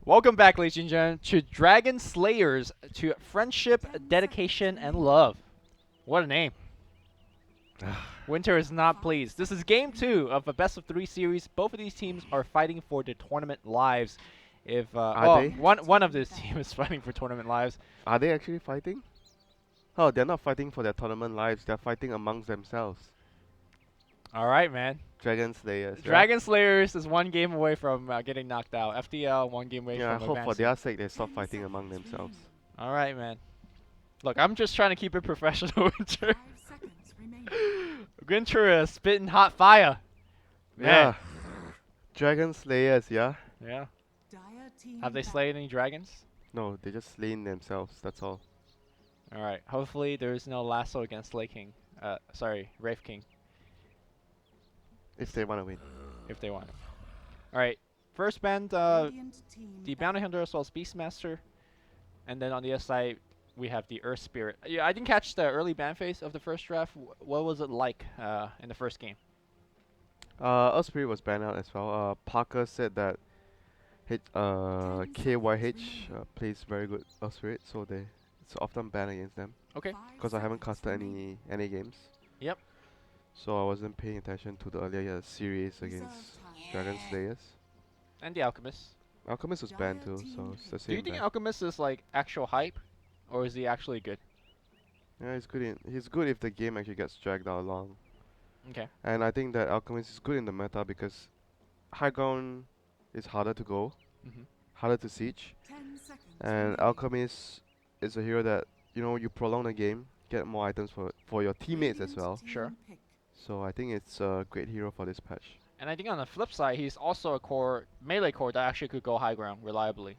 Welcome back, ladies and gentlemen, to Dragon Slayers, to Friendship, Dedication, and Love. What a name. Winter is not pleased. This is game 2 of a best of 3 series. Both of these teams are fighting for their tournament lives. If Are they? one of this team is fighting for tournament lives. Are they actually fighting? Oh, they're not fighting for their tournament lives. They're fighting amongst themselves. All right, man. Dragon Slayers. Dragon Slayers is one game away from getting knocked out. FDL one game away Yeah, I from hope for advancing. their sake they stop fighting among themselves. All right, man. Look, I'm just trying to keep it professional, Winter. Winter is spitting hot fire. Man. Yeah. Dragon Slayers, yeah? Yeah. Have they slayed any dragons? No, they just slain themselves, that's all. Alright, hopefully there's no lasso against Slay King. Sorry, Wraith King, If they want to win. if they want. Alright, first band, the Bounty Hunter as well as Beastmaster. And then on the other side, we have the Earth Spirit. Yeah, I didn't catch the early ban phase of the first draft. What was it like in the first game? Earth Spirit was banned out as well. Parker said that KYH plays very good Earth Spirit, so it's often banned against them. Okay. Because I haven't casted any games. Yep. So I wasn't paying attention to the earlier series against Dragon Slayers. And the Alchemist. Alchemist was banned too, so it's the Do same you think ban. Alchemist is like actual hype? Or is he actually good? Yeah, he's good if the game actually gets dragged out long. Okay. And I think that Alchemist is good in the meta because high ground is harder to go, harder to siege. And Alchemist is a hero that, you prolong the game, get more items for your teammates as well. Sure. So I think it's a great hero for this patch. And I think on the flip side, he's also a melee core that actually could go high ground reliably.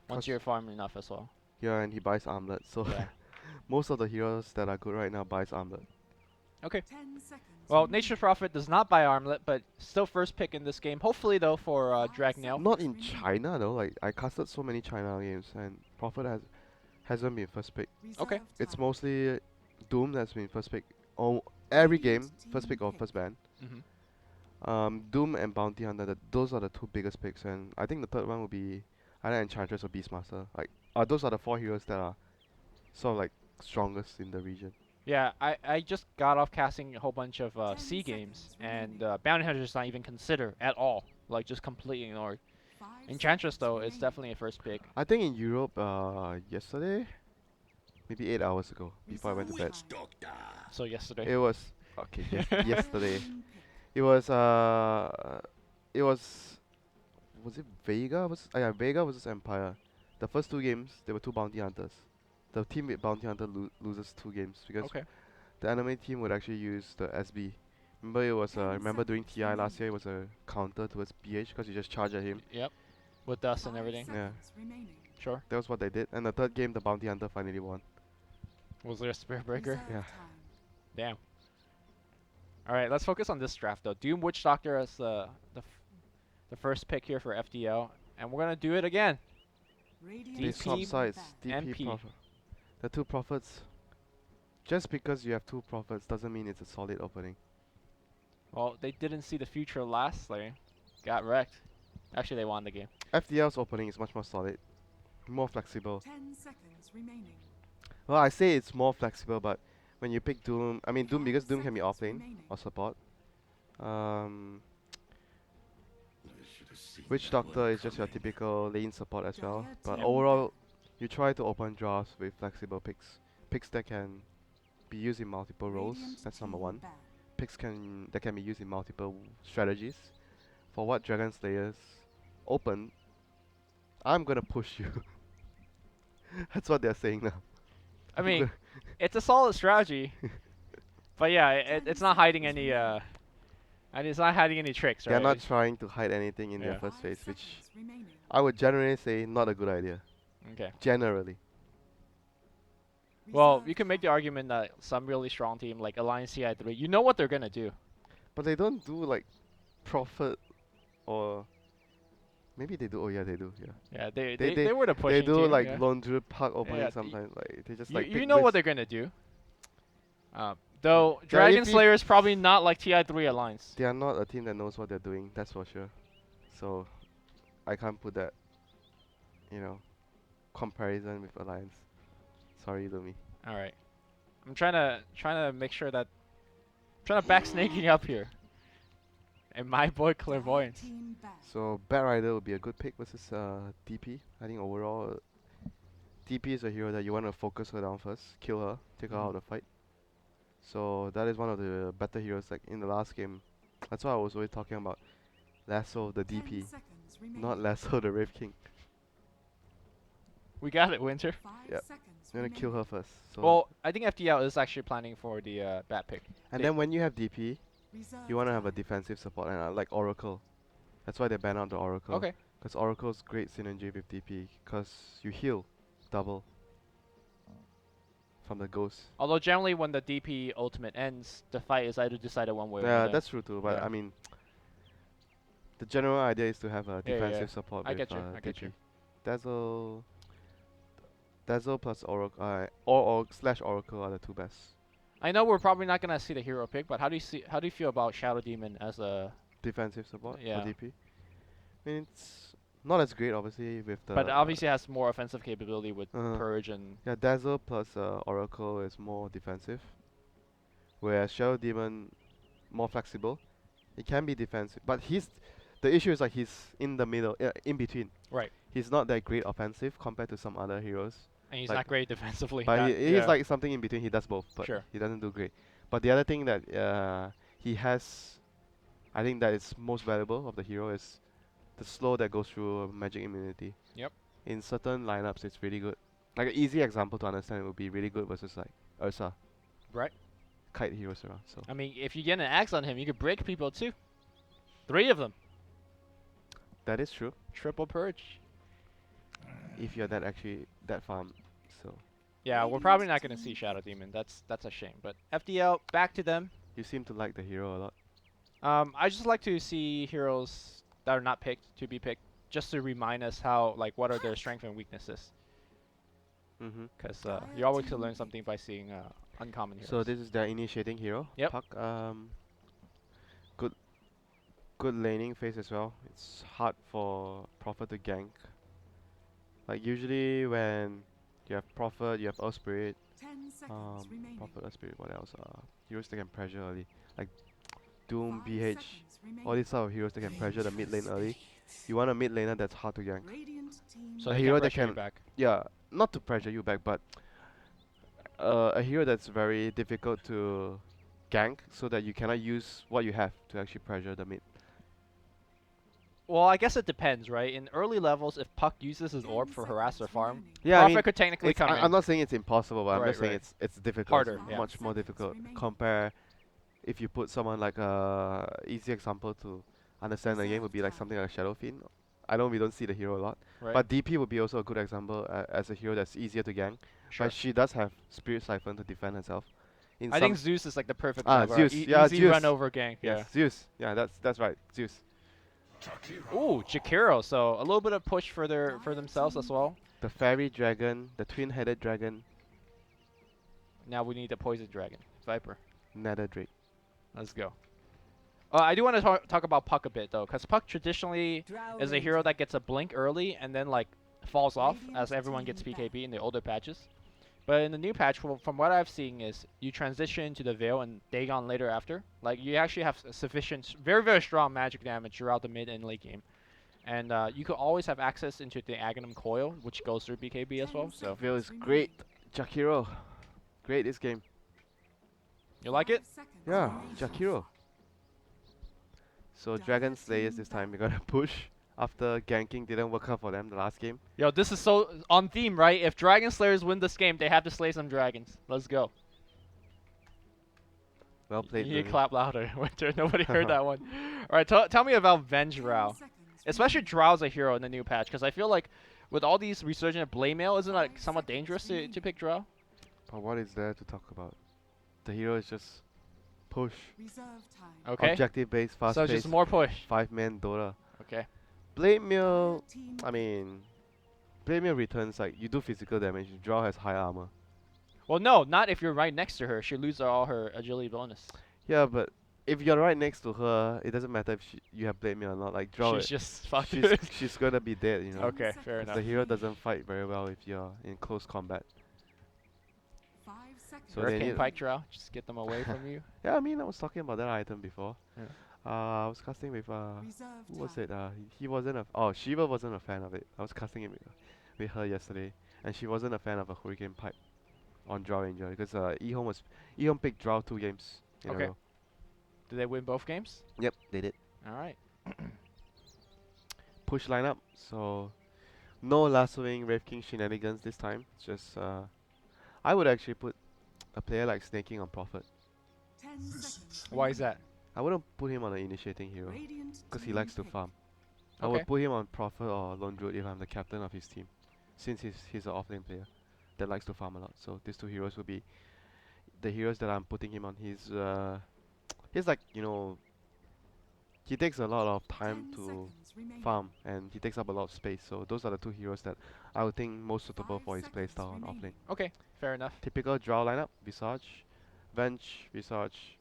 Once you're farming enough as well. Yeah, and he buys armlet, so Yeah. most of the heroes that are good right now buys armlet. Okay. Well, Nature's Prophet does not buy armlet, but still first pick in this game. Hopefully, though, for Dragneel. Not in China though. Like I casted so many China games, and Prophet hasn't been first pick. Okay. It's mostly Doom that's been first pick. Every game, first pick or first ban. Doom and Bounty Hunter, those are the two biggest picks, and I think the third one will be either Enchantress or Beastmaster. Like, those are the four heroes that are sort of like strongest in the region. Yeah, I just got off casting a whole bunch of C games, and Bounty Hunter is not even considered at all. Like, just completely ignored. Enchantress, though, is definitely a first pick. I think in Europe, yesterday, maybe 8 hours ago, before I went to bed. So yesterday. It was okay. Yesterday, it was was it Vega? Yeah, Vega versus Empire. The first two games, there were two bounty hunters. The team with bounty hunter loses two games because the enemy team would actually use the SB. Remember, it was remember during TI last year, it was a counter towards BH because you just charge at him. Yep. With dust and everything. Yeah. Sure. That was what they did. And the third game, the bounty hunter finally won. Was there a Spirit Breaker? Yeah. Damn. Alright, let's focus on this draft though. Doom Witch Doctor as the first pick here for FDL. And we're gonna do it again. They swap sides. DP MP. Prophet. The two prophets. Just because you have two prophets doesn't mean it's a solid opening. Well, they didn't see the future last lane. Got wrecked. Actually, they won the game. FDL's opening is much more solid. More flexible. Well, I say it's more flexible, but when you pick Doom, I mean Doom because Doom can be offlane or support. Witch Doctor is just your typical lane support as well. But overall, you try to open draws with flexible picks. Picks that can be used in multiple roles. That's number one. Picks that can be used in multiple strategies. For what Dragon Slayers open, I'm gonna push you. That's what they're saying now. I mean, it's a solid strategy. But yeah, it's not hiding any and it's not hiding any tricks, right? They're not trying to hide anything in their first phase, which I would generally say not a good idea. Okay. Generally. Well, you can make the argument that some really strong team like Alliance CI3, you know what they're gonna do. But they don't do like Prophet or maybe they do. Oh yeah, they do. Yeah. Yeah, they were the pushing They do team, like yeah. Laundry Park opening Yeah, sometimes. Like they just you know what they're gonna do. Though Dragon Slayer is probably not like TI3 Alliance. They are not a team that knows what they're doing. That's for sure. So I can't put that you know, comparison with Alliance. Sorry, Lumi. All right. I'm trying to make sure that trying to back snaking up here. And my boy Clairvoyance. So Bat Rider would be a good pick versus DP. I think overall DP is a hero that you want to focus her down first, kill her, take her out of the fight. So that is one of the better heroes. Like in the last game, that's why I was always talking about Lasso the DP, not Lasso the Wraith King. We got it, Winter. Yep. You're gonna kill her first. So Well, I think FDL is actually planning for the bat pick. and then when you have DP, you want to have a defensive support, and like Oracle. That's why they ban out the Oracle. Okay. Because Oracle's great synergy with DP, because you heal double from the ghost. Although generally when the DP ultimate ends, the fight is either decided one way or Yeah, another. that's true too. But Yeah. I mean, the general idea is to have a Yeah, yeah, defensive yeah. support I with get you, I DP. get you. Dazzle plus Oracle, or slash Oracle are the two best. I know we're probably not gonna see the hero pick, but how do you feel about Shadow Demon as a Defensive support Yeah. for DP. I mean, it's not as great obviously with the. but obviously has more offensive capability with Uh-huh. Purge and Yeah, Dazzle plus Oracle is more defensive, whereas Shadow Demon more flexible. It can be defensive, but the issue is like he's in the middle, in between. right. He's not that great offensive compared to some other heroes, And he's like- not great defensively. but That- he's yeah. like something in between. He does both, but Sure. he doesn't do great. But the other thing that he has, I think that is most valuable of the hero is the slow that goes through magic immunity. Yep. In certain lineups, it's really good. Like an easy example to understand, it would be really good versus like Ursa. Right. Kite heroes around. So I mean, if you get an axe on him, you could break people too. 3 of them. that is true. Triple Purge. If you're that farm, so Yeah, we're probably not gonna see Shadow Demon. That's a shame. But FDL, back to them. you seem to like the hero a lot. I just like to see heroes that are not picked to be picked, just to remind us what are their strengths and weaknesses. Mm-hmm. Because you always can learn something by seeing uncommon heroes. So this is their initiating hero. Yep. Puck. Good laning phase as well. It's hard for Prophet to gank. Like usually when you have Prophet, you have Earth Spirit. Prophet, Earth Spirit. What else? Heroes that can pressure early, like Doom, BH. All these type of heroes that can pressure the mid lane early. You want a mid laner that's hard to gank. so a they hero can that pressure you can- back. Yeah, not to pressure you back, but a hero that's very difficult to gank, so that you cannot use what you have to actually pressure the mid. Well, I guess it depends, right? In early levels, if Puck uses his orb for harass or farm, Yeah, Prophet I mean, could technically come in. I'm not saying it's impossible, but I'm Right, just saying right. it's difficult. Harder, It's yeah. much more difficult. Compare if you put someone like easy example to understand the game would be like something like Shadow Fiend. I know we don't see the hero a lot, Right. but DP would be also a good example as a hero that's easier to gank. sure. But she does have Spirit Siphon to defend herself. In I some think Zeus is like the perfect Ah, example. Zeus. Yeah, Easy Zeus. run over gank. yes, Zeus. Yeah, that's right, Zeus. Yeah. Ooh, Jakiro. So a little bit of push for themselves as well. The fairy dragon, the twin-headed dragon, Now we need the poison dragon, Viper. Nether Drake. Let's go. I do want to talk about Puck a bit though, because Puck traditionally is a hero that gets a blink early and then like falls off as everyone gets PKB in the older patches. But in the new patch, from what I've seen, is you transition to the Veil and Dagon later after. Like you actually have sufficient, very very strong magic damage throughout the mid and late game, and you could always have access into the Aghanim Coil, which goes through BKB as well. So Veil is great. Jakiro, great this game. you like it? Yeah, Jakiro. So Dragon Slayers this time we're gonna push after ganking didn't work out for them the last game. Yo, this is so on theme, right? If Dragon Slayers win this game, they have to slay some dragons. Let's go. Well played. You Lumi. clap louder, Winter. Nobody heard that one. All right, tell me about Venge Drow. Especially Drow's a hero in the new patch, because I feel like with all these resurgent Blade Mail, isn't it like somewhat dangerous to pick Drow? But what is there to talk about? The hero is just push. Okay, Objective based, fast so paced, just more push. 5-man Dota. Okay, Blade Mail, I mean, Blade Mail returns like you do physical damage. Draw has high armor. well no, not if you're right next to her. She loses all her agility bonus. Yeah, but if you're right next to her, it doesn't matter if you have played me or not. Like draw She's it, just fucked. she's gonna be dead, you know. Okay, fair 'Cause enough. the hero doesn't fight very well if you're in close combat. So they Hurricane need. Pike Draw, just get them away from you. Yeah, I mean, I was talking about that item before. Yeah. I was casting with who was it? He wasn't a. Oh, Shiva wasn't a fan of it. I was casting it with her yesterday, and she wasn't a fan of a Hurricane Pipe on Draw Ranger because Ehome picked Draw 2 games in a Okay. row. Did they win both games? Yep, they did. All right. Push lineup, so no lassoing Wraith King shenanigans this time. It's just I would actually put a player like Snaking on Prophet. Why is that? I wouldn't put him on an initiating hero because he likes to farm. I Okay. would put him on Prophet or Lone Druid if I'm the captain of his team, since he's an offlane player that likes to farm a lot. So these 2 heroes will be the heroes that I'm putting him on. He's like, you know, he takes a lot of time to farm and he takes up a lot of space. So those are the 2 heroes that I would think most suitable for his playstyle on offlane. Okay, fair enough. Typical draw lineup: Visage, Venge, Visage.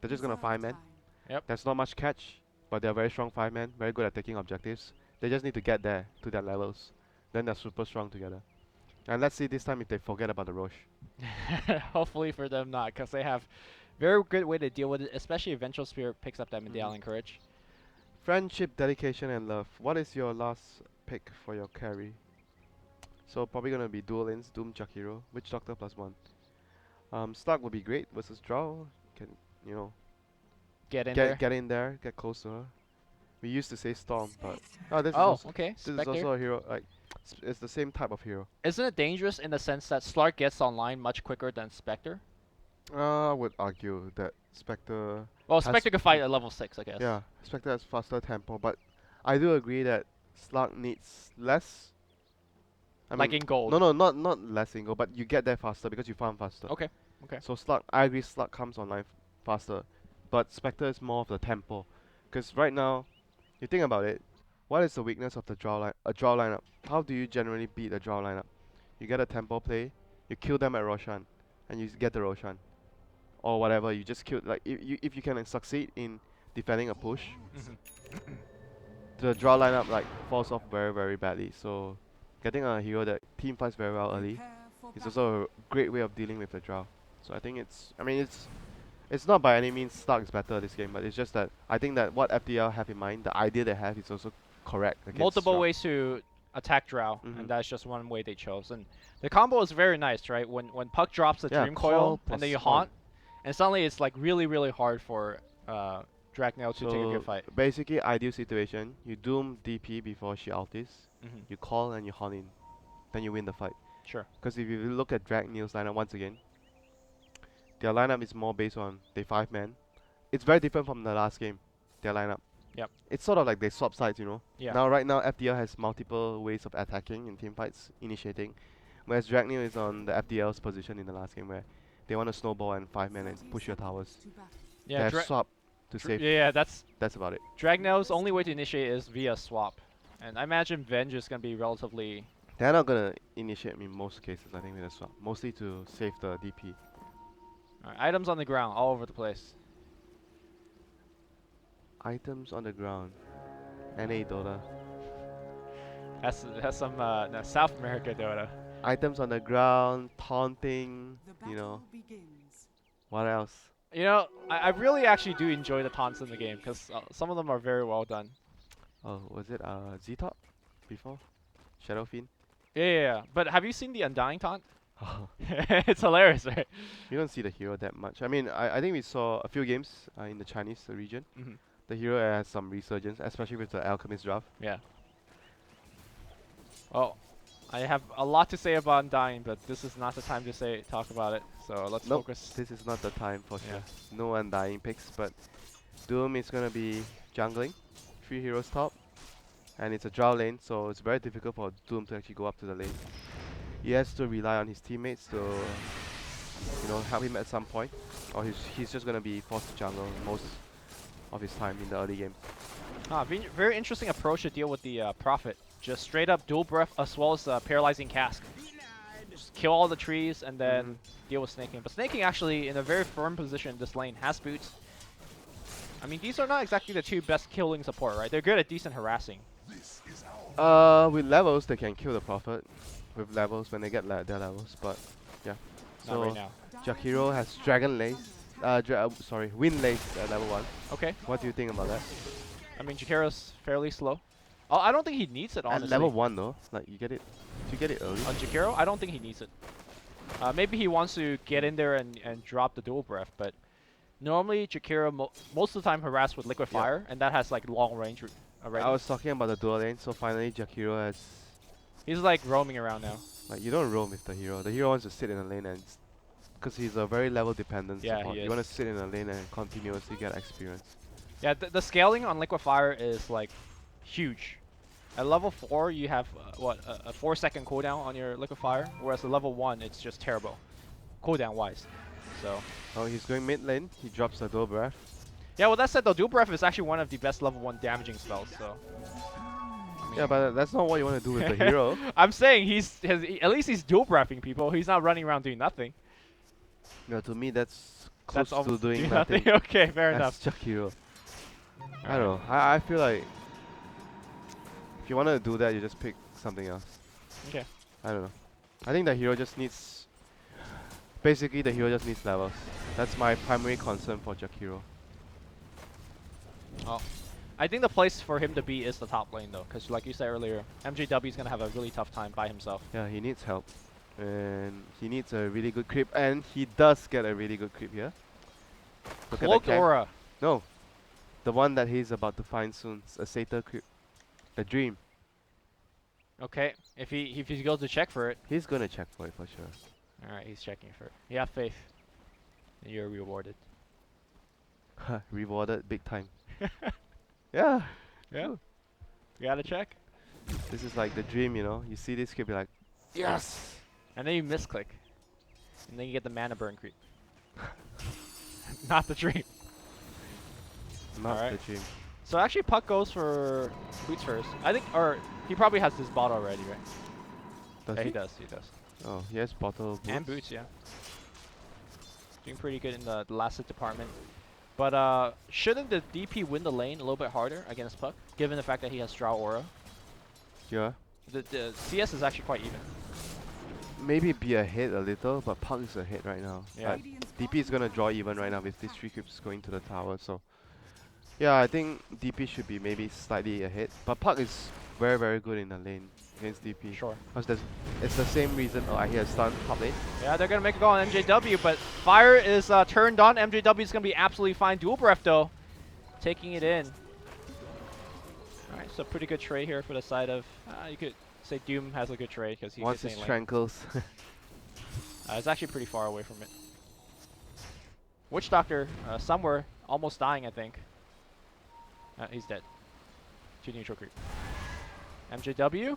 They're just gonna 5-man. Yep. There's not much catch, but they're very strong 5-man, very good at taking objectives. They just need to get there to their levels. Then they're super strong together. And let's see this time if they forget about the Roche. Hopefully for them not, because they have very good way to deal with it, especially if Vengeful Spirit picks up that Medallion Courage. Friendship, dedication, and love. What is your last pick for your carry? So probably gonna be dual lanes, Doom, Jakiro, Witch Doctor +1. Stark would be great versus Drow. Can, you know, Get in there. get in there, get close to her. We used to say Storm, but Okay. this is Spectre. also a hero. Like it's the same type of hero. Isn't it dangerous in the sense that Slark gets online much quicker than Spectre? I would argue that Spectre. Well, Has Spectre could fight at level 6, I guess. Yeah, Spectre has faster tempo, but I do agree that Slug needs less. I Like mean, in gold. no, not less in gold, but you get there faster because you farm faster. Okay. Okay. So Slug, I agree, Slug comes online faster, but Spectre is more of the tempo. Because right now, you think about it, what is the weakness of the a draw lineup? How do you generally beat a draw lineup? You get a tempo play, you kill them at Roshan, and you get the Roshan, or whatever. You just kill, like if you can succeed in defending a push, the draw lineup like falls off very, very badly. So getting a hero that team fights very well early is also a great way of dealing with the draw. So I think it's not by any means Stark is better this game, but it's just that I think that what FDL have in mind, the idea they have is also correct against Multiple draw. ways to attack Drow, Mhm. and that's just one way they chose. And the combo is very nice, right? When Puck drops the Yeah, Dream call Coil, and then you +1. haunt, and suddenly it's like really, really hard for Dragneel to take a good fight. Basically, ideal situation, you doom DP before she ultis, you call and you haunt in, then you win the fight. Sure. Because if you look at Dragneel's lineup once again, their lineup is more based on they 5-man. It's very different from the last game, their lineup. Yep. It's sort of like they swap sides, you know. Yeah. Right now FDL has multiple ways of attacking in team fights, initiating, whereas Dragneel is on the FDL's position in the last game where they want to snowball and 5-man and push your towers. They Yeah. have swap to save. Yeah, that's about it. Dragneel's only way to initiate is via swap, and I imagine Venge is gonna be relatively. They're not gonna initiate in most cases, I think, with a swap. Mostly to save the DP. Alright, items on the ground all over the place. Items on the ground. NA Dota. That's some no, South America Dota. Items on the ground, taunting, you know. What else? You know, I really actually do enjoy the taunts in the game because some of them are very well done. Oh, was it Z-Top before? Shadow Fiend? Yeah. But have you seen the Undying taunt? It's hilarious, right? You don't see the hero that much. I mean, I think we saw a few games in the Chinese region. The hero has some resurgence, especially with the Alchemist draft. Yeah. Well, I have a lot to say about Undying, but this is not the time to talk about it. So let's Nope, focus. this is not the time for sure. Yeah. No Undying picks, but Doom is gonna be jungling, 3 heroes top, and it's a draw lane, so it's very difficult for Doom to actually go up to the lane. He has to rely on his teammates to, you know, help him at some point, or he's just gonna be forced to jungle most of his time in the early game. Very interesting approach to deal with the Prophet. Just straight up dual breath as well as paralyzing cask. Just kill all the trees and then deal with Snaking. But Snaking actually in a very firm position in this lane, has boots. I mean, these are not exactly the two best killing support, right? They're good at decent harassing. With levels, they can kill the Prophet. With levels, when they get their levels, but yeah. Not right So, now. Jakiro has Dragon Lace. Sorry, Wind Lace at level 1. Okay. What do you think about that? I mean, Jakiro's fairly slow. Oh, I don't think he needs it, honestly. At level 1 though, like you get it. Do you get it early? On Jakiro, I don't think he needs it. Maybe he wants to get in there and drop the dual breath, but normally Jakiro most of the time harass with Liquid Fire, and that has like long range already. I was talking about the dual lane, so finally Jakiro has... He's like roaming around now. Like, you don't roam with the hero. The hero wants to sit in a lane and... Because he's a very level dependent Yeah, support. he You is. want to sit in a lane and continuously get experience. Yeah, the scaling on Liquid Fire is like huge. At level 4, you have a 4-second cooldown on your Liquid Fire, whereas at level 1, it's just terrible, cooldown wise. So. Oh, he's going mid lane. He drops the dual breath. Yeah, well that said, though, dual breath is actually one of the best level 1 damaging spells. So. Yeah, but that's not what you want to do with the hero. I'm saying at least he's dual breathing people. He's not running around doing nothing. No, to me that's close to almost doing nothing. Okay, fair enough. That's Jakiro. I don't know. I feel like if you want to do that, you just pick something else. Okay. I don't know. I think the hero just needs... Basically, the hero just needs levels. That's my primary concern for Jakiro. Oh. I think the place for him to be is the top lane, though, because like you said earlier, MJW is going to have a really tough time by himself. Yeah, he needs help. And he needs a really good creep. And he does get a really good creep here. Look Cloaked at the Aura. No. The one that he's about to find soon. A Satyr creep. The Dream. Okay, if he goes to check for it. He's gonna check for it for sure. Alright, he's checking for it. You have faith. And you're rewarded. Rewarded big time. Yeah. Yeah. Ooh. You gotta check. This is like the dream, you know. You see this creep, you're like, yes! And then you misclick. And then you get the mana burn creep. Not the dream. Not Alright. the dream. So actually Puck goes for boots first. I think, or he probably has this bot already, right? Does Yeah, he? he does, he does. Oh, yes, bottle boots. And boots, yeah. Doing pretty good in the last hit department. But shouldn't the DP win the lane a little bit harder against Puck, given the fact that he has Drow Aura? Yeah. The CS is actually quite even. Maybe be ahead a little, but Puck is ahead right now. Yeah. DP is gonna draw even right now with these 3 creeps going to the tower, so... Yeah, I think DP should be maybe slightly ahead, but Puck is very, very good in the lane against DP. Sure. Because it's the same reason. Oh, I hear a stun top lane. Yeah, they're gonna make a go on MJW, but Fire is turned on. MJW is gonna be absolutely fine. Dual breath though, taking it in. All right, so pretty good trade here for the side of. You could say Doom has a good trade because he Once gets it lane. trankles. It's actually pretty far away from it. Witch Doctor somewhere almost dying, I think. He's dead. 2 neutral creep. MJW.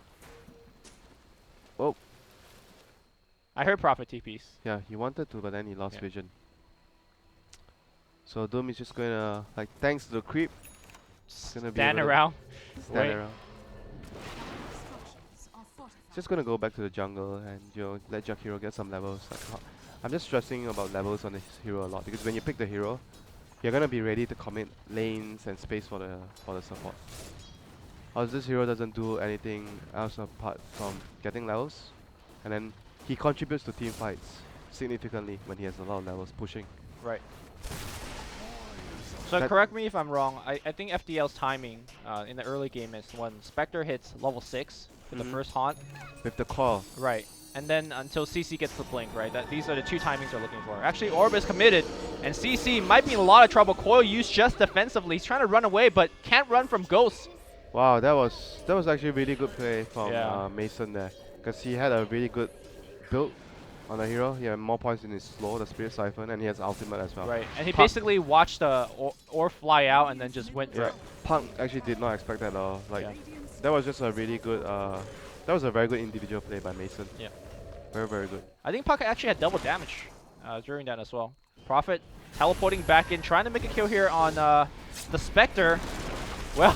Whoa. I heard Prophet TPs. Yeah, he wanted to, but then he lost Yeah. vision. So Doom is just gonna, like, thanks to the creep, gonna be Stand able to around. stand Wait. around. Just gonna go back to the jungle and, you know, let Jakiro get some levels. I'm just stressing about levels on this hero a lot, because when you pick the hero, you're gonna be ready to commit lanes and space for the support. Or this hero doesn't do anything else apart from getting levels, and then he contributes to team fights significantly when he has a lot of levels pushing. Right. So That- correct me if I'm wrong. I think FDL's timing in the early game is when Spectre hits level 6 for the first haunt. With the call. Right. And then until CC gets the blink, right? These are the 2 timings they're looking for. Actually, Orb is committed, and CC might be in a lot of trouble. Coil used just defensively. He's trying to run away, but can't run from Ghost. Wow, that was actually really good play from Yeah. Mason there, because he had a really good build on the hero. He had more points in his slow, the Spirit Siphon, and he has ultimate as well. Right. And he Puck- basically watched the Orb fly out and then just went for Yeah, it. Punk actually did not expect that at all. Like, Yeah. that was just a really good. That was a very good individual play by Mason. Yeah. Very, very good. I think Puck actually had double damage during that as well. Prophet teleporting back in, trying to make a kill here on the Spectre. Well,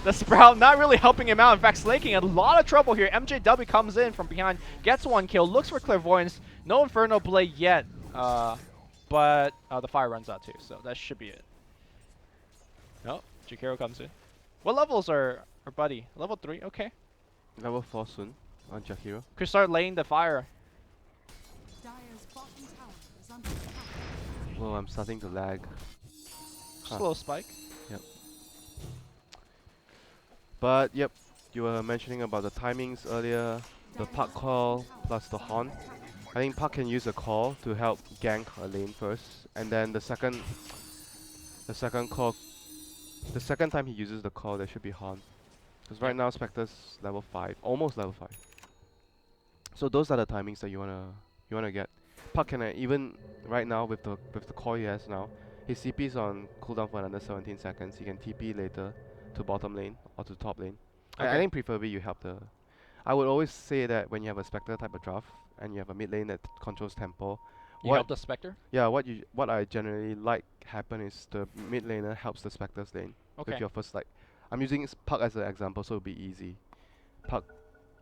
the Sprout not really helping him out. In fact, Slaking a lot of trouble here. MJW comes in from behind, gets 1 kill, looks for Clairvoyance. No Inferno Blade yet, but the fire runs out too, so that should be it. No, Jakiro comes in. What levels are Buddy? Level 3, okay. Level 4 soon on Jakiro. Could start laying the fire. Oh, I'm starting to lag. Huh. Slow spike. Yep. But yep, you were mentioning about the timings earlier. The Puck call plus the Horn. I think Puck can use a call to help gank a lane first, and then the second call, the second time he uses the call, there should be Horn. Because right now Spectre's level 5, almost level 5. So those are the timings that you wanna get. Puck can even right now with the core he has now, his CP is on cooldown for another 17 seconds. He can TP later to bottom lane or to top lane. I Okay. think preferably you help the. I would always say that when you have a Spectre type of draft and you have a mid lane that controls tempo, You help the Spectre? yeah, what I generally like happen is the mid laner helps the Spectre's lane Okay. with your first like. I'm using Puck as an example, so it'll be easy. Puck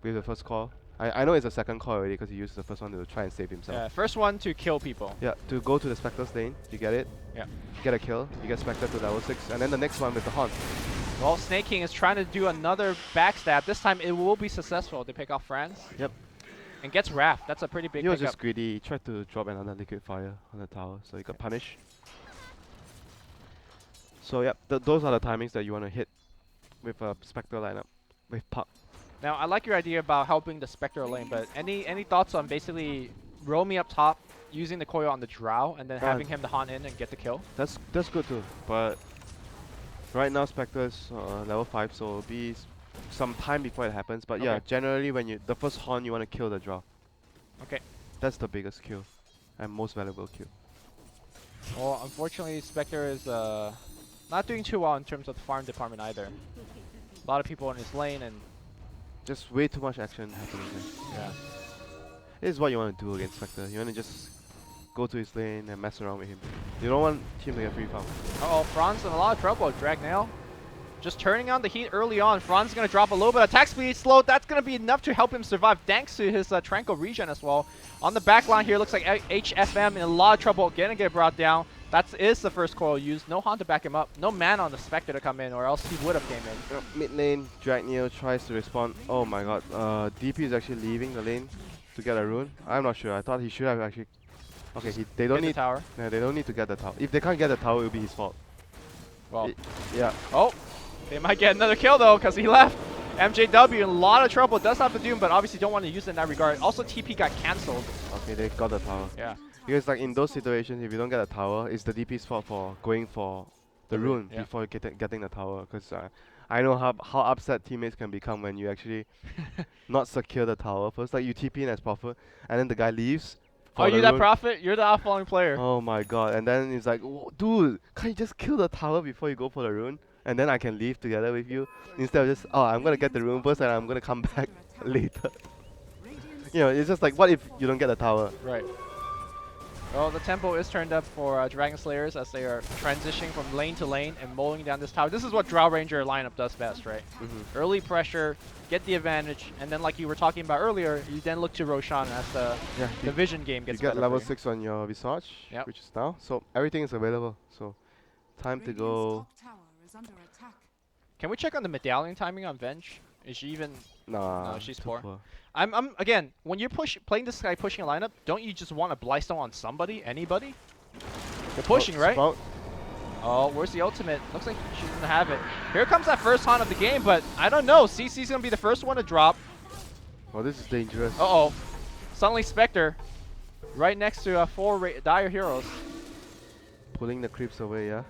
with the first call. I know it's a second call already because he used the first one to try and save himself. Yeah, first one to kill people. Yeah, to go to the Spectre's lane, you get it. Yeah. Get a kill, you get Spectre to level 6, and then the next one with the Horn. Well, Snake King is trying to do another backstab. This time it will be successful. They pick off Franz. Yep. And gets Wrath. That's a pretty big He was pickup. just greedy. He tried to drop another liquid fire on the tower, so he got punished. So yep, those are the timings that you want to hit with a Spectre lineup with Puck. Now, I like your idea about helping the Spectre lane, but any thoughts on basically roaming up top, using the coil on the Drow, and then having him to haunt in and get the kill? That's good too, but right now Spectre is level 5, so it'll be some time before it happens. But yeah, generally when the first Horn you want to kill the Drow. Okay. That's the biggest kill and most valuable kill. Well, unfortunately, Spectre is not doing too well in terms of the farm department either. A lot of people in his lane and just way too much action happening there. yeah. This is what you want to do against Spectre. You want to just go to his lane and mess around with him. You don't want him to get free farm. Uh-oh, Franz in a lot of trouble. Dragneel just turning on the heat early on. Franz is going to drop a little bit of attack speed slow. That's going to be enough to help him survive thanks to his Tranquil regen as well. On the back line here, looks like HFM in a lot of trouble. Gonna get brought down. That is the first coil used. No Han to back him up. No mana on the Spectre to come in, or else he would have came in. Mid lane, Dragneel tries to respond. Oh my god, DP is actually leaving the lane to get a rune. I'm not sure. I thought he should have actually. Okay, they don't Get the need tower. Yeah, they don't need to get the tower. If they can't get the tower, it'll be his fault. Well, yeah. Oh, they might get another kill though, because he left. MJW in a lot of trouble. Does have to Doom, but obviously don't want to use it in that regard. Also, TP got cancelled. Okay, they got the tower. Yeah. Because like in those situations, if you don't get a tower, it's the DP's fault for going for the rune before getting the tower. Because I know how upset teammates can become when you actually not secure the tower first. Like you TP in as Prophet, and then the guy leaves. Oh, you that Prophet? You're the outfalling player. Oh my god! And then it's like, dude, can't you just kill the tower before you go for the rune? And then I can leave together with you instead of just, oh, I'm gonna get the rune first and I'm gonna come back later. You know, it's just like, what if you don't get the tower? Right. Well, the tempo is turned up for Dragon Slayers as they are transitioning from lane to lane and mowing down this tower. This is what Drow Ranger lineup does best, right? Early pressure, get the advantage, and then like you were talking about earlier, you then look to Roshan as the vision game gets better. You get level for 6 on your Visage, which is now. So everything is available. So time to go. Can we check on the medallion timing on Venge? Is she even? Nah, no, she's poor. I'm again, when you're playing this guy pushing a lineup, don't you just want to Blightstone on somebody, anybody? You're pushing, right? Sprout. Oh, where's the ultimate? Looks like she doesn't have it. Here comes that first haunt of the game, but I don't know. CC's gonna be the first one to drop. Well, this is dangerous. Uh-oh. Suddenly Spectre, right next to 4 dire heroes. Pulling the creeps away, yeah.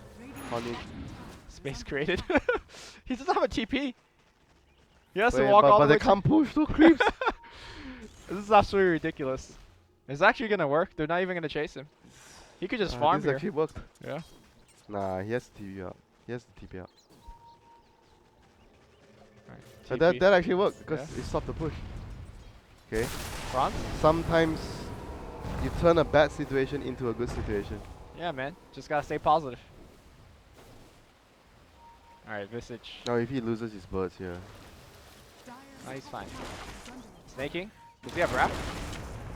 Space created. He doesn't have a TP. He has to walk but all the way. But they can't push those creeps. This is absolutely ridiculous. It's actually gonna work. They're not even gonna chase him. He could just farm this here. actually worked. Yeah. Nah, he has to TP out. He has to TP out. Right, that actually worked because it stopped the push. Okay. Franz? Sometimes you turn a bad situation into a good situation. Yeah, man. Just gotta stay positive. Alright, Visage. Now if he loses his birds here. Oh, he's fine. Snaking? Does he have Wrap?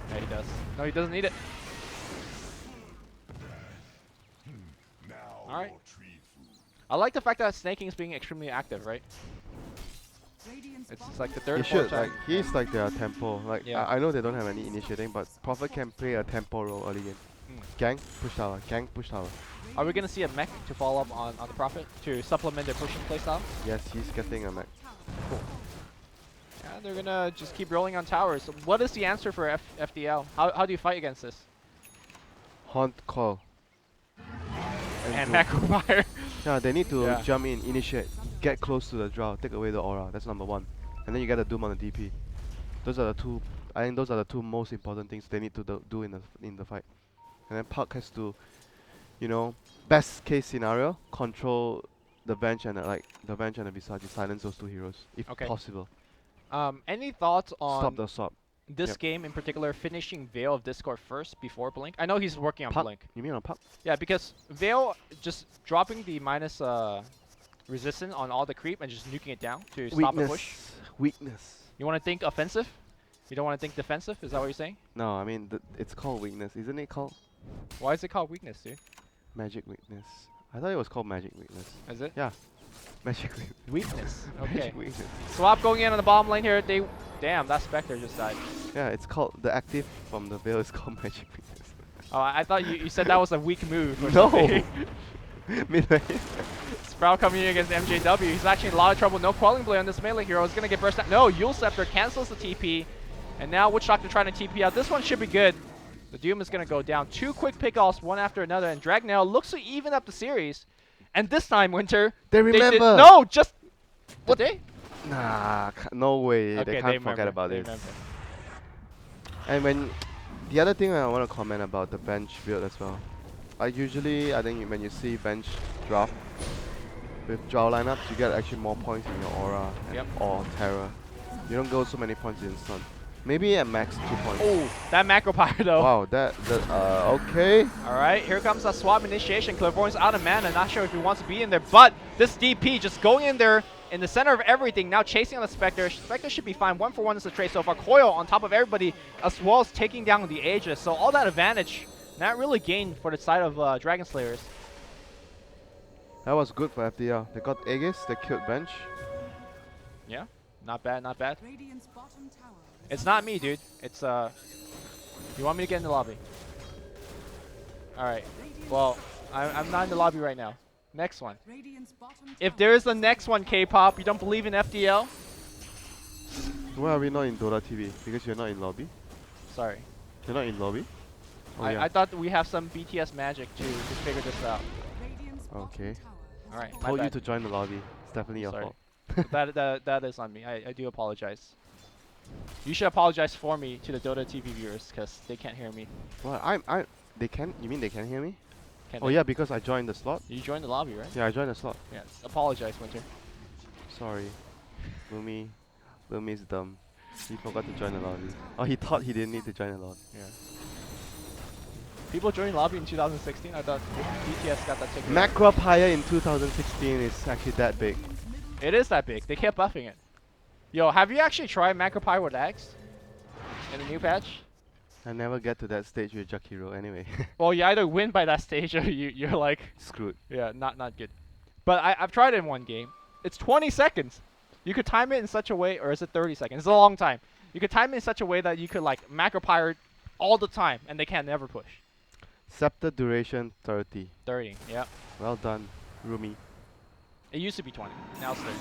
Yeah, he does. No, he doesn't need it. Alright. I like the fact that Snaking is being extremely active, right? It's like the third He or fourth should, time. like, he's like their tempo. Like, Yeah. I know they don't have any initiating, but Prophet can play a tempo role early game. Gang, push tower. Gang, push tower. Are we gonna see a mech to follow up on the Prophet to supplement their pushing playstyle? Yes, he's getting a mech. Yeah, they're gonna just keep rolling on towers. So what is the answer for FDL? How do you fight against this? Haunt call. And do- macro fire. Yeah, they need to Yeah. jump in, initiate, get close to the draw, take away the aura. That's number one. And then you get the Doom on the DP. Those are the two. I think those are the two most important things they need to do in the fight. And then Park has to, you know, best case scenario, control the bench and the bench and the Visage, silence those two heroes if Okay. possible. Any thoughts on Stop the swap. this Yep. game in particular, finishing Veil of Discord first before Blink? I know he's working on Puck? Blink. You mean on Park? Yeah, because Veil just dropping the minus resistance on all the creep and just nuking it down to stop a push. Weakness. You want to think offensive? You don't want to think defensive? Is that what you're saying? No, I mean it's called weakness, isn't it called Why is it called weakness, dude? magic weakness? I thought it was called magic weakness. Is it? Yeah, magic Weakness. Okay. magic weakness. Swap going in on the bottom lane here. Damn, that Spectre just died. Yeah, it's called the active from the veil is called magic weakness. Oh, I thought you said that was a weak move. Or No. something. Midway. Sprout coming in against MJW. He's actually in a lot of trouble. No Quelling Blade on this melee hero. He's gonna get burst out. No, Yule Scepter cancels the TP. And now Witch Doctor trying to TP out. This one should be good. The Doom is gonna go down. 2 quick pickoffs, one after another. And Dragneel looks to even up the series. And this time, Winter. They remember. No, just. What? Did they? Nah, no way. Okay, they can't forget remember, about they this. remember. And when the other thing I want to comment about the bench build as well. I think when you see bench draft with draw lineups, you get actually more points in your aura or terror. You don't go so many points in stun. Maybe at max 2 points. Oh, that macro pyre though. Wow, okay. Alright, here comes a swap initiation. Clairvoyant's out of mana, not sure if he wants to be in there, but this DP just going in there in the center of everything, now chasing on the Spectre. Spectre should be fine. 1-for-1 is the trade so far. Coil on top of everybody, as well as taking down the Aegis. So all that advantage, not really gained for the side of Dragon Slayers. That was good for FDL. They got Aegis, they killed bench. Yeah, not bad, not bad. It's not me, dude. It's, you want me to get in the lobby? Alright, well, I'm not in the lobby right now. Next one. If there is a next one, K-pop, you don't believe in FDL? Why are we not in Dota TV? Because you're not in lobby? Sorry. You're not in lobby? Oh, I thought we have some BTS magic to figure this out. Okay. Alright, my Told you bad. to join the lobby. It's definitely your Sorry. fault. that is on me. I do apologize. You should apologize for me to the Dota TV viewers because they can't hear me. Well, they can. You mean they can hear me? Can Oh they? yeah, because I joined the slot. You joined the lobby, right? Yeah, I joined the slot. Yes. Apologize, Winter. Sorry, Lumi's dumb. He forgot to join the lobby. Oh, he thought he didn't need to join the lobby. Yeah. People joined lobby in 2016. I thought BTS got that ticket. Macro Pyre in 2016 is actually that big. It is that big. They kept buffing it. Yo, have you actually tried Macro Pyre with Axe in the new patch? I never get to that stage with Jakiro anyway. Well, you either win by that stage or you're like, Screwed. yeah, not good. But I've tried it in one game. It's 20 seconds. You could time it in such a way, or is it 30 seconds? It's a long time. You could time it in such a way that you could like macro pirate all the time, and they can't never push. Scepter duration 30. 30, yeah. Well done, Rumi. It used to be 20. Now it's 30.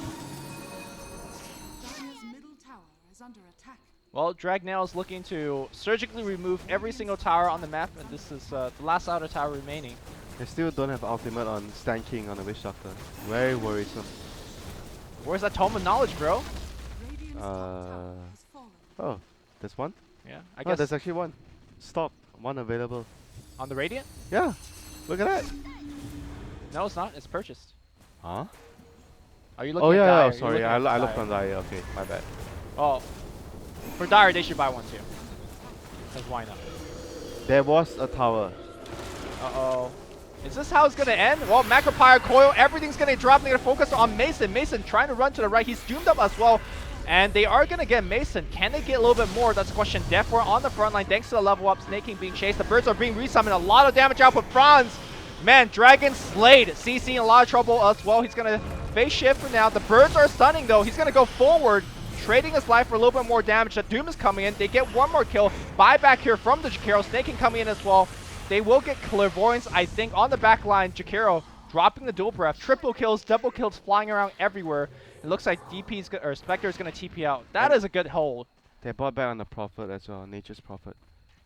Well, Dragneel is looking to surgically remove every single tower on the map, and this is the last outer tower remaining. They still don't have ultimate on Stan King on the Witch Doctor. Very worrisome. Where's that Tome of Knowledge, bro? Oh, there's one? Yeah, I Oh, guess there's actually one. Stop. One available. on the Radiant? Yeah. Look at that. No, it's not. It's purchased. Huh? Are you looking Oh at yeah, Dire? yeah, You're sorry. looking I at looked Dire. on Dire. Okay, my bad. Oh, for Dire, they should buy one too. Because why not? There was a tower. Uh-oh. Is this how it's going to end? Well, Macropyre, Coil, everything's going to drop. They're going to focus on Mason. Mason trying to run to the right. He's doomed up as well. And they are going to get Mason. Can they get a little bit more? That's the question. Death War on the front line thanks to the level up. Snake King being chased. The birds are being resummoned. A lot of damage output. Franz Man, Dragon slayed. CC in a lot of trouble as well. He's going to face shift for now. The birds are stunning though. He's going to go forward, trading his life for a little bit more damage. The Doom is coming in. They get one more kill. Buyback here from the Jakiro. Snaking coming in as well. They will get Clairvoyance, I think, on the back line. Jakiro dropping the dual breath. Triple kills, double kills flying around everywhere. It looks like DP's or Spectre is going to TP out. That is a good hold. They bought back on the Prophet as well, Nature's Prophet.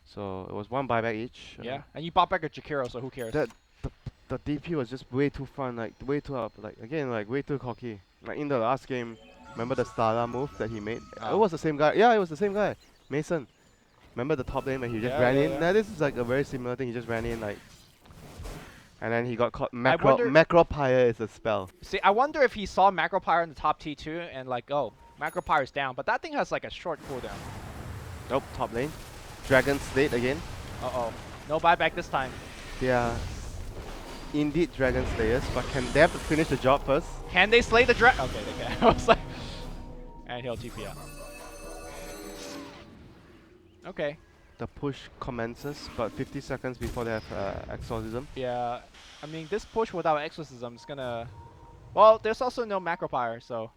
So it was one buyback each. Yeah, and you bought back a Jakiro, so who cares? The DP was just way too fun, like way too up, like again, like way too cocky. Like in the last game, remember the Stala move that he made? It was the same guy. Yeah, it was the same guy, Mason. Remember the top lane when he just ran in? Now this is like a very similar thing. He just ran in like, and then he got caught. Macropire is a spell. See, I wonder if he saw Macropire in the top T2 and like, oh, Macropire's down, but that thing has like a short cooldown. Nope, top lane. Dragon Slate again. Uh-oh. No buyback this time. Yeah. Indeed Dragon Slayers, but can they have to finish the job first? Can they slay the dragon? Okay, they can. I was like, and he'll TP out. Okay. The push commences, but 50 seconds before they have Exorcism. Yeah, I mean, this push without Exorcism is gonna... Well, there's also no Macropire, so...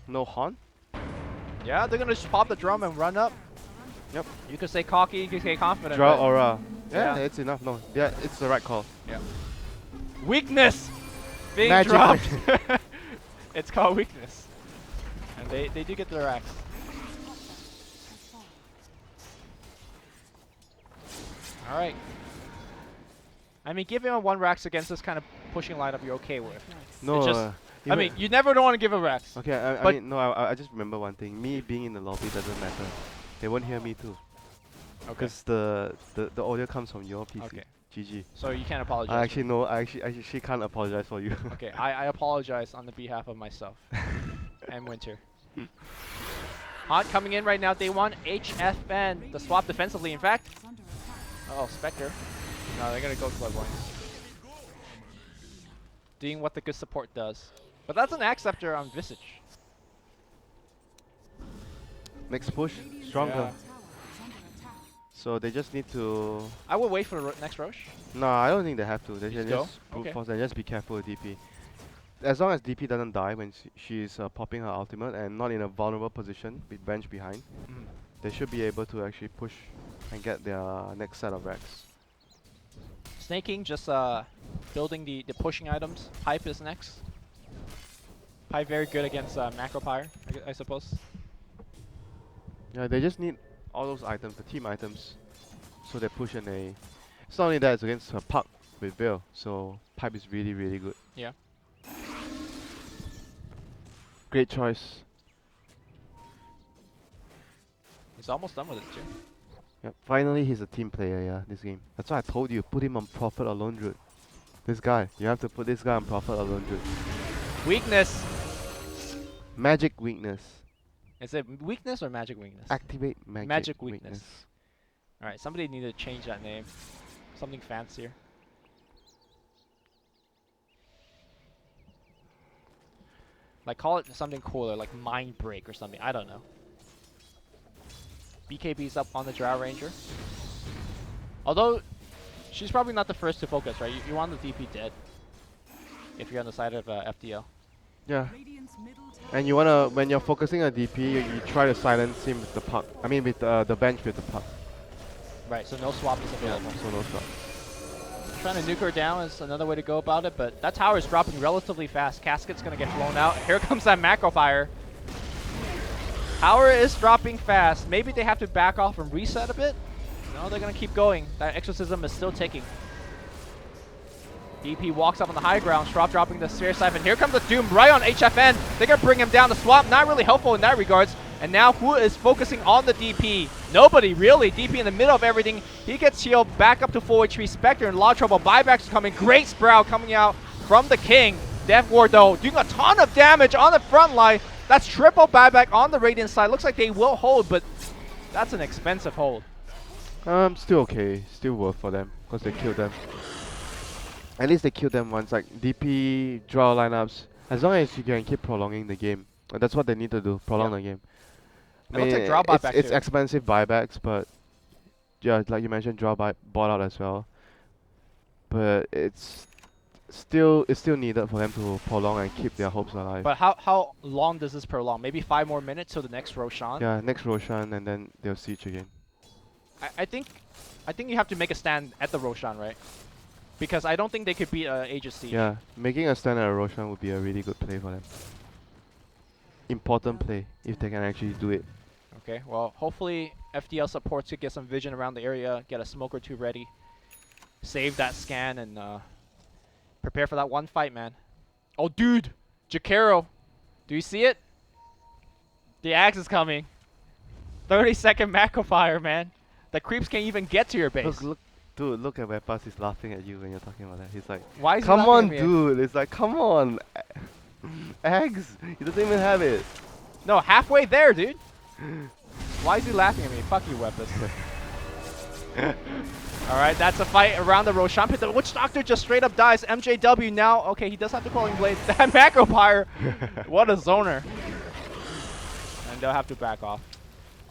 No Horn? Yeah, they're gonna just pop the drum and run up. Yep. You could say cocky, you could say confident. Draw Aura. Yeah. Yeah, it's enough. No, yeah, it's the right call. Yeah. Weakness being Magic. dropped. It's called weakness. And they do get their axe. Alright. I mean, giving him one Rax against this kind of pushing lineup you're okay with. No, just, I mean, you never don't want to give a Rax. Okay, I mean, no, I just remember one thing. Me being in the lobby doesn't matter. They won't hear me too. Okay. Because the audio comes from your PC. Okay. GG. So you can't apologize. I actually no, I actually can't apologize for you. Okay, I apologize on the behalf of myself and Winter. Hot coming in right now. They want HFN, the swap defensively. In fact, oh, Spectre. No, they're gonna go Clairvoyance. Doing what the good support does. But that's an Axe Scepter on Visage. Next push, stronger. Yeah. So they just need to... I would wait for the next Roche. No, I don't think they have to. They Just can go? just brute Okay. force and just be careful with DP. As long as DP doesn't die when she's popping her ultimate and not in a vulnerable position with bench behind, they should be able to actually push and get their next set of racks. Snaking, just building the pushing items. Pipe is next. Pipe very good against Macropire, I suppose. Yeah, they just need all those items, the team items, so they push and they... It's not only that, it's against Puck with Veil, so Pipe is really, really good. Yeah. Great choice. He's almost done with it too. Yep. Finally, he's a team player, yeah, this game. That's why I told you, put him on Prophet alone route. This guy, you have to put this guy on Prophet alone route. Weakness. Magic weakness. Is it weakness or magic weakness? Activate magic weakness. Alright, somebody need to change that name. Something fancier. Like call it something cooler, like Mind Break or something. I don't know. BKB's up on the Drow Ranger. Although, she's probably not the first to focus, right? You want the DP dead. If you're on the side of FDL. Yeah. And you wanna, when you're focusing on DP, you try to silence him with the puck. I mean with the bench with the puck. Right, so no swap is Yeah, available. so no swap. Trying to nuke her down is another way to go about it, but that tower is dropping relatively fast. Casket's gonna get blown out. Here comes that Macropire. Tower is dropping fast. Maybe they have to back off and reset a bit. No, they're gonna keep going. That Exorcism is still ticking. DP walks up on the high ground, Strop dropping the Sphere Siphon. Here comes the Doom right on HFN. They're gonna bring him down. The swap not really helpful in that regards. And now who is focusing on the DP? Nobody really. DP in the middle of everything. He gets healed back up to full HP. Spectre in a lot of trouble. Buybacks coming. Great Sprout coming out from the King. Death Ward though doing a ton of damage on the front line. That's triple buyback on the Radiant side. Looks like they will hold, but that's an expensive hold. Still okay. Still worth for them because they killed them. At least they killed them once. Like DP draw lineups. As long as you can keep prolonging the game, that's what they need to do. Prolong the game. It looks like draw buyback it's too. expensive buybacks, but yeah, like you mentioned, draw bought out as well. but it's still needed for them to prolong and keep their hopes alive. But how long does this prolong? Maybe 5 more minutes till the next Roshan? Yeah, next Roshan and then they'll siege again. I think you have to make a stand at the Roshan, right? Because I don't think they could beat Aegis Siege. Yeah, making a stand at a Roshan would be a really good play for them. Important play if they can actually do it. Okay, well, hopefully FDL supports could get some vision around the area, get a smoke or two ready, save that scan, and prepare for that one fight, man. Oh, dude! Jakero! Do you see it? The axe is coming. 30-second macro fire, man. The creeps can't even get to your base. Look, dude, look at where Buzz is laughing at you when you're talking about that. He's like, Why is he come laughing on, at me? dude. It's like, come on. Eggs. He doesn't even have it. No, halfway there, dude. Why is he laughing at me? Fuck you, Weapus. Alright, that's a fight around the Roshan pit. The Witch Doctor just straight up dies. MJW now. Okay, he does have the Crawling Blade. That Macro Pyre. What a zoner. And they'll have to back off.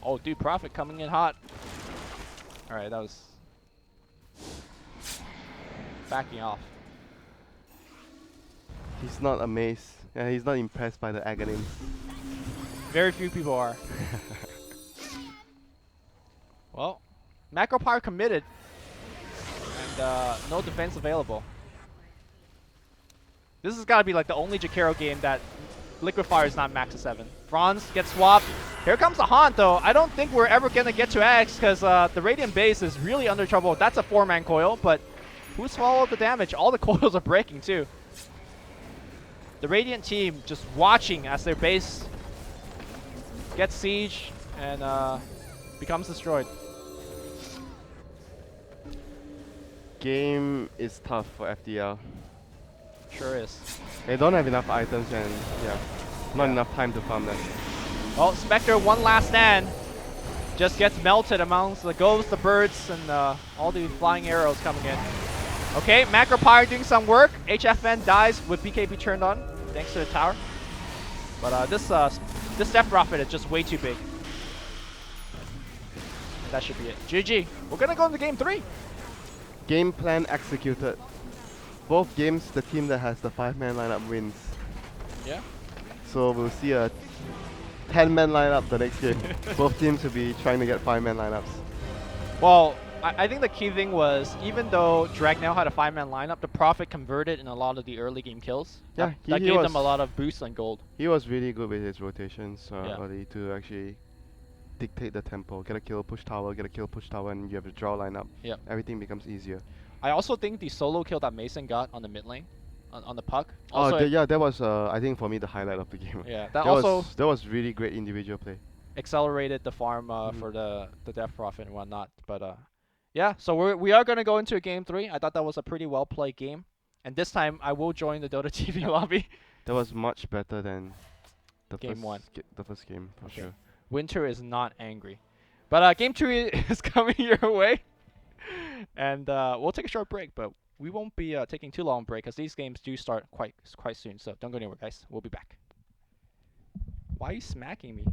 Oh, dude, Prophet coming in hot. Alright, that was backing off. He's not amazed. Yeah, he's not impressed by the agony. Very few people are. Well, Macro Pyre committed. And no defense available. This has got to be like the only Jakero game that Liquefier is not max to 7. Franz gets swapped. Here comes the Haunt, though. I don't think we're ever going to get to X because the Radiant base is really under trouble. That's a 4-man coil, but who swallowed the damage? All the coils are breaking, too. The Radiant team just watching as their base gets siege and becomes destroyed. Game is tough for FDL. Sure is. They don't have enough items and yeah, not enough time to farm them. Well, Spectre, one last stand. Just gets melted amongst the ghosts, the birds, and all the flying arrows coming in. Okay, Macro Pyre doing some work. HFN dies with BKB turned on, thanks to the tower. But this Death Prophet is just way too big. That should be it. GG. We're gonna go into game 3. Game plan executed. Both games, the team that has the 5-man lineup wins. Yeah. So we'll see a 10-man lineup the next game. Both teams will be trying to get 5-man lineups. Well, I think the key thing was, even though Dragneel had a 5-man lineup, the Prophet converted in a lot of the early game kills. Yeah, that gave them a lot of boost and gold. He was really good with his rotations Yeah. early to actually dictate the tempo. Get a kill, push tower, get a kill, push tower, and you have a draw lineup. Yeah. Everything becomes easier. I also think the solo kill that Mason got on the mid lane, on the puck. Oh, Also, yeah, that was I think for me the highlight of the game. yeah, that That also was, that was really great individual play. accelerated the farm for the Death Prophet and whatnot. But yeah, so we are gonna go into a game 3. I thought that was a pretty well played game, and this time I will join the Dota TV lobby. That was much better than the Game first 1. The first game for Okay. sure. Winter is not angry, but game 2 is coming your way, and we'll take a short break, but we won't be taking too long break because these games do start quite soon. So don't go anywhere, guys. We'll be back. Why are you smacking me?